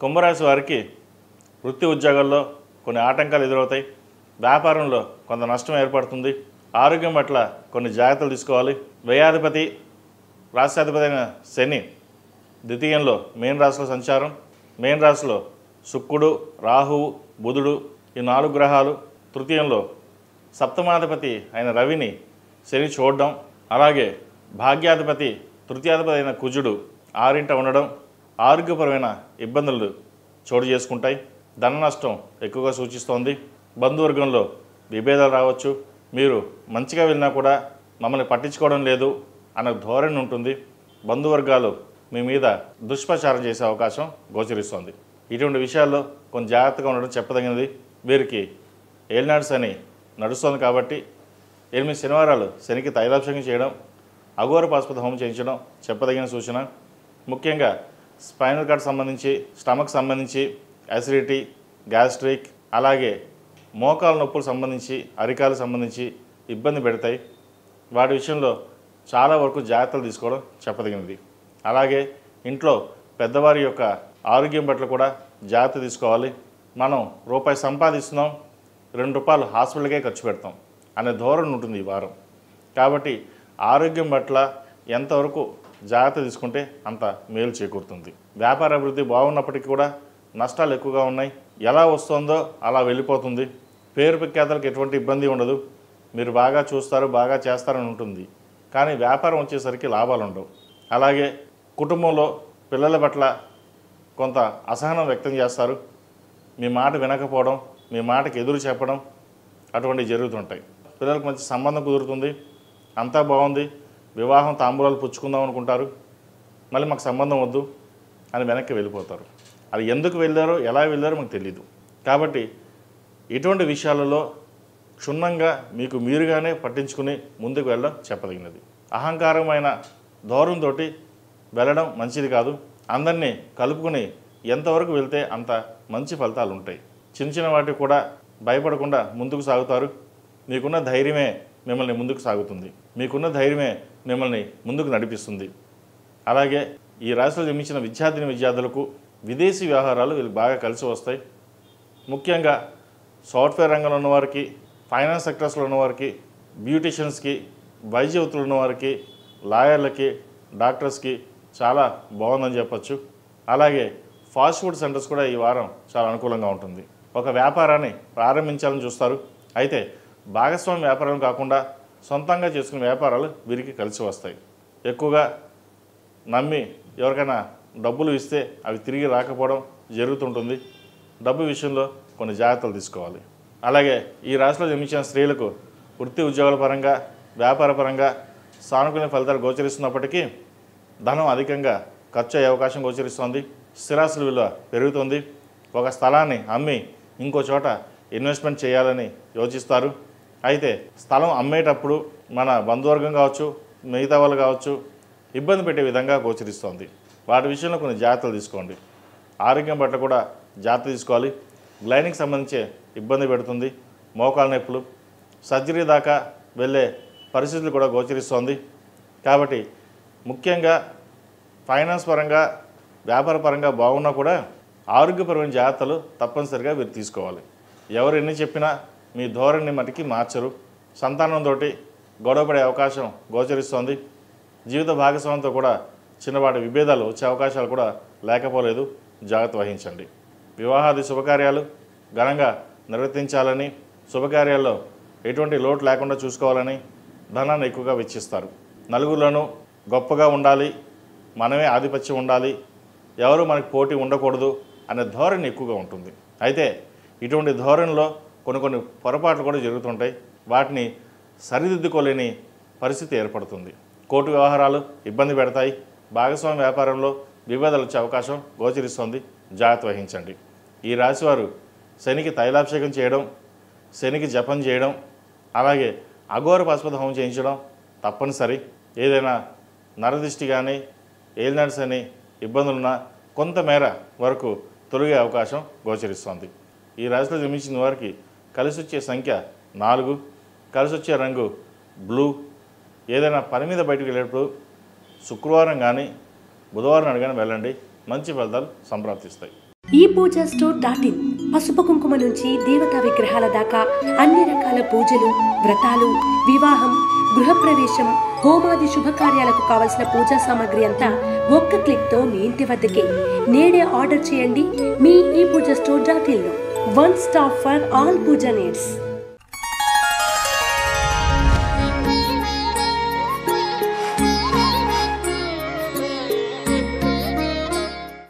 కుంభరాశి వారికి వృత్తి ఉద్యోగాల్లో కొన్ని ఆటంకాలు ఎదురవుతాయి. వ్యాపారంలో కొంత నష్టం ఏర్పడుతుంది. ఆరోగ్యం పట్ల కొన్ని జాగ్రత్తలు తీసుకోవాలి. వ్యయాధిపతి రాశ్యాధిపతి అయిన శని ద్వితీయంలో మీన రాశిలో సంచారం. మీన రాశిలో శుక్రుడు, రాహువు, బుధుడు ఈ 4 గ్రహాలు. తృతీయంలో సప్తమాధిపతి అయిన రవిని శని చూడడం, అలాగే భాగ్యాధిపతి తృతీయాధిపతి అయిన కుజుడు 6ంట ఉండడం ఆరోగ్యపరమైన ఇబ్బందులు చోటు చేసుకుంటాయి. ధన నష్టం ఎక్కువగా సూచిస్తోంది. బంధువర్గంలో విభేదాలు రావచ్చు. మీరు మంచిగా వెళ్ళినా కూడా మమ్మల్ని పట్టించుకోవడం లేదు అన్న ధోరణి ఉంటుంది. బంధువర్గాలు మీ మీద దుష్ప్రచారం చేసే అవకాశం గోచరిస్తోంది. ఇటువంటి విషయాల్లో కొంచెం జాగ్రత్తగా ఉండడం చెప్పదగినది. వీరికి ఏలినాడు శని నడుస్తోంది కాబట్టి 8 శనివారాలు శనికి తైలాభిషేకం చేయడం, అఘోర పాశుపత హోమం చేయించడం చెప్పదగిన సూచన. ముఖ్యంగా స్పైనల్ కార్డ్ సంబంధించి, స్టమక్ సంబంధించి, యాసిడిటీ, గ్యాస్ట్రిక్, అలాగే మోకాల నొప్పులు సంబంధించి, అరికాలకు సంబంధించి ఇబ్బంది పెడతాయి. వాటి విషయంలో చాలా వరకు జాగ్రత్తలు తీసుకోవడం చెప్పదగినది. అలాగే ఇంట్లో పెద్దవారి యొక్క ఆరోగ్యం పట్ల కూడా జాగ్రత్త తీసుకోవాలి. మనం రూపాయి సంపాదిస్తున్నాం, ₹2 హాస్పిటల్కే ఖర్చు పెడతాం అనే ధోరణి ఉంటుంది ఈ వారం. కాబట్టి ఆరోగ్యం పట్ల ఎంతవరకు జాగ్రత్త తీసుకుంటే అంత మేలు చేకూరుతుంది. వ్యాపార అభివృద్ధి బాగున్నప్పటికీ కూడా నష్టాలు ఎక్కువగా ఉన్నాయి. ఎలా వస్తుందో అలా వెళ్ళిపోతుంది. పేరు ప్రఖ్యాతలకు ఎటువంటి ఇబ్బంది ఉండదు. మీరు బాగా చూస్తారు, బాగా చేస్తారని ఉంటుంది. కానీ వ్యాపారం వచ్చేసరికి లాభాలు ఉండవు. అలాగే కుటుంబంలో పిల్లల పట్ల కొంత అసహనం వ్యక్తం చేస్తారు. మీ మాట వినకపోవడం, మీ మాటకి ఎదురు చెప్పడం అటువంటివి జరుగుతుంటాయి. పిల్లలకు మంచి సంబంధం కుదురుతుంది. అంతా బాగుంది, వివాహం తాంబూలాలు పుచ్చుకుందాం అనుకుంటారు. మళ్ళీ మాకు సంబంధం వద్దు అని వెనక్కి వెళ్ళిపోతారు. అది ఎందుకు వెళ్ళారో, ఎలా వెళ్ళారో మాకు తెలియదు. కాబట్టి ఇటువంటి విషయాలలో క్షుణ్ణంగా మీకు మీరుగానే పట్టించుకుని ముందుకు వెళ్ళడం చెప్పదగినది. అహంకారమైన ధోరణితో వెళ్ళడం మంచిది కాదు. అందరినీ కలుపుకుని ఎంతవరకు వెళ్తే అంత మంచి ఫలితాలు ఉంటాయి. చిన్న చిన్న వాటికి కూడా భయపడకుండా ముందుకు సాగుతారు. మీకున్న ధైర్యమే మిమ్మల్ని ముందుకు సాగుతుంది. మీకున్న ధైర్యమే మిమ్మల్ని ముందుకు నడిపిస్తుంది. అలాగే ఈ రాశిలో జన్మించిన విద్యార్థులకు విదేశీ వ్యవహారాలు వీళ్ళకి బాగా కలిసి వస్తాయి. ముఖ్యంగా సాఫ్ట్వేర్ రంగంలో ఉన్నవారికి, ఫైనాన్స్ సెక్టర్స్లో ఉన్నవారికి, బ్యూటిషియన్స్కి, వైద్య వృత్తులు ఉన్నవారికి, లాయర్లకి, డాక్టర్స్కి చాలా బాగుందని చెప్పచ్చు. అలాగే ఫాస్ట్ ఫుడ్ సెంటర్స్ కూడా ఈ వారం చాలా అనుకూలంగా ఉంటుంది. ఒక వ్యాపారాన్ని ప్రారంభించాలని చూస్తారు. అయితే భాగస్వామి వ్యాపారాలు కాకుండా సొంతంగా చేసుకునే వ్యాపారాలు వీరికి కలిసి వస్తాయి. ఎక్కువగా నమ్మి ఎవరికైనా డబ్బులు ఇస్తే అవి తిరిగి రాకపోవడం జరుగుతుంటుంది. డబ్బు విషయంలో కొన్ని జాగ్రత్తలు తీసుకోవాలి. అలాగే ఈ రాశిలో జన్మించిన స్త్రీలకు వృత్తి ఉద్యోగాల పరంగా, వ్యాపార పరంగా సానుకూల ఫలితాలు గోచరిస్తున్నప్పటికీ ధనం అధికంగా ఖర్చు అయ్యే అవకాశం గోచరిస్తోంది. స్థిరాస్తుల విలువ పెరుగుతుంది. ఒక స్థలాన్ని అమ్మి ఇంకో చోట ఇన్వెస్ట్మెంట్ చేయాలని యోచిస్తారు. అయితే స్థలం అమ్మేటప్పుడు మన బంధువర్గం కావచ్చు, మిగతా వాళ్ళు కావచ్చు ఇబ్బంది పెట్టే విధంగా గోచరిస్తోంది. వాటి విషయంలో కొన్ని జాగ్రత్తలు తీసుకోండి. ఆరోగ్యం పట్ల కూడా జాగ్రత్త తీసుకోవాలి. గ్లైనింగ్కి సంబంధించే ఇబ్బంది పెడుతుంది. మోకాళ్ళ నొప్పులు, సర్జరీ దాకా వెళ్ళే పరిస్థితులు కూడా గోచరిస్తోంది. కాబట్టి ముఖ్యంగా ఫైనాన్స్ పరంగా, వ్యాపార పరంగా బాగున్నా కూడా ఆరోగ్యపరమైన జాగ్రత్తలు తప్పనిసరిగా మీరు తీసుకోవాలి. ఎవరు ఎన్ని చెప్పినా మీ ధోరణిని మటుకి మార్చరు. సంతానంతో గొడవపడే అవకాశం గోచరిస్తోంది. జీవిత భాగస్వామితో కూడా చిన్నపాటి విభేదాలు వచ్చే అవకాశాలు కూడా లేకపోలేదు. జాగ్రత్త వహించండి. వివాహాది శుభకార్యాలు ఘనంగా నిర్వర్తించాలని, శుభకార్యాల్లో ఎటువంటి లోటు లేకుండా చూసుకోవాలని ధనాన్ని ఎక్కువగా వెచ్చిస్తారు. నలుగురిలోనూ గొప్పగా ఉండాలి, మనమే ఆధిపత్యం ఉండాలి, ఎవరు మనకి పోటీ ఉండకూడదు అనే ధోరణి ఎక్కువగా ఉంటుంది. అయితే ఇటువంటి ధోరణిలో కొన్ని పొరపాట్లు కూడా జరుగుతుంటాయి. వాటిని సరిదిద్దుకోలేని పరిస్థితి ఏర్పడుతుంది. కోర్టు వ్యవహారాలు ఇబ్బంది పెడతాయి. భాగస్వామి వ్యాపారంలో విభేదాలు వచ్చే అవకాశం గోచరిస్తోంది. జాగ్రత్త వహించండి. ఈ రాశివారు శనికి తైలాభిషేకం చేయడం, శనికి జపం చేయడం, అలాగే అఘోర పాశుపత హోమం చేయించడం తప్పనిసరి. ఏదైనా నరదిష్టి కానీ, ఏలినాడు శని ఇబ్బందులున్నా కొంతమేర వరకు తొలగే అవకాశం గోచరిస్తోంది. ఈ రాశిలో జన్మించిన వారికి కలిసి వచ్చే సంఖ్య 4, కలిసి వచ్చే రంగు బ్లూ. ఏదైనా పని మీద బయటకు వెళ్ళేటప్పుడు శుక్రవారం కానీ, బుధవారం నాడు కానీ వెళ్ళండి. మంచి ఫలితాలు సంప్రాప్తిస్తాయి. ePoojaStore.in పసుపు కుంకుమ నుంచి దేవతా విగ్రహాల దాకా అన్ని రకాల పూజలు, వ్రతాలు, వివాహం, గృహప్రవేశం, హోమాది శుభకార్యాలకు కావలసిన పూజా సామాగ్రి అంతా ఒక్క క్లిక్తో మీ ఇంటి వద్దకే. నేడే ఆర్డర్ చేయండి మీ ePoojaStore.in లో. One stop for all puja needs.